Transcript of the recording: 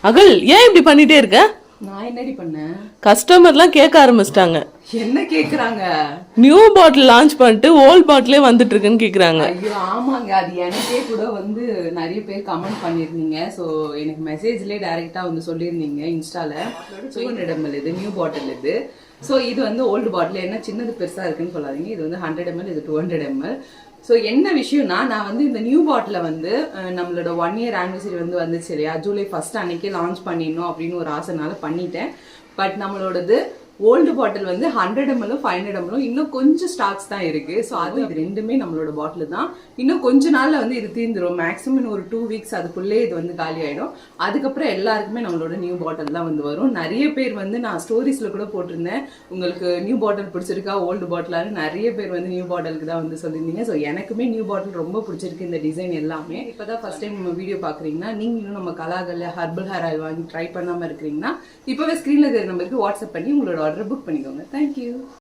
அகல் ஏன் இப்படி பண்ணிட்டே இருக்க? நான் என்னடி பண்ணேன்? கஸ்டமர்லாம் கேட்க ஆரம்பிச்சிட்டாங்க. என்ன கேக்குறாங்க? நியூ பாட்டில் லான்ச் பண்ணிட்டு ஓல்ட் பாட்டிலே வந்துட்டு இருக்குன்னு கேக்குறாங்க. ஐயோ ஆமாங்க, அது எனக்கே கூட வந்து நிறைய பேர் கமெண்ட் பண்ணிருந்தீங்க. ஸோ எனக்கு மெசேஜ்லேயே டைரக்டா வந்து சொல்லியிருந்தீங்க இன்ஸ்டால. 200 ml இது நியூ பாட்டில் இது. ஸோ இது வந்து ஓல்டு பாட்டில். என்ன சின்னது பெருசா இருக்குன்னு சொல்லாதீங்க. இது வந்து 100 ml, இது 200 ml. ஸோ என்ன விஷயம்னா, நான் வந்து இந்த நியூ பாட்டில் வந்து நம்மளோட 1 year ஆனிவர்சரி வந்து வந்துச்சு இல்லையா, ஜூலை 1 அன்னைக்கே லான்ச் பண்ணிடணும் அப்படின்னு ஒரு ஆசைனால பண்ணிட்டேன். பட் நம்மளோடது ஓல்டு பாட்டில் வந்து 100 ml 500 ml இன்னும் கொஞ்சம் ஸ்டாக்ஸ் தான் இருக்கு. ஸோ அது இது ரெண்டுமே நம்மளோட பாட்டில் தான். இன்னும் கொஞ்ச நாள்ல வந்து இது தீர்ந்துடும். மேக்ஸிமம் ஒரு 2 weeks அதுக்குள்ளே இது வந்து காலி ஆயிடும். அதுக்கப்புறம் எல்லாருக்குமே நம்மளோட நியூ பாட்டில் தான் வந்து வரும். நிறைய பேர் வந்து நான் ஸ்டோரிஸ்ல கூட போட்டிருந்தேன், உங்களுக்கு நியூ பாட்டில் பிடிச்சிருக்கா ஓல்டு பாட்டிலான்னு. நிறைய பேர் வந்து நியூ பாட்டிலுக்கு தான் வந்து சொல்லியிருந்தீங்க. ஸோ எனக்குமே நியூ பாட்டில் ரொம்ப பிடிச்சிருக்கு, இந்த டிசைன் எல்லாமே. இப்போதான் ஃபர்ஸ்ட் டைம் நம்ம வீடியோ பாக்குறீங்கன்னா, நீங்களும் நம்ம கலாகல்ல ஹர்பல் ஹேர் ஆயில் வாங்கி ட்ரை பண்ணாம இருக்கிறீங்கன்னா, இப்பவே ஸ்கிரீன்ல இருக்கிற நம்பருக்கு வாட்ஸ்அப் பண்ணி உங்களோட ஆர்டர் புக் பண்ணிக்கோங்க. தேங்க்யூ.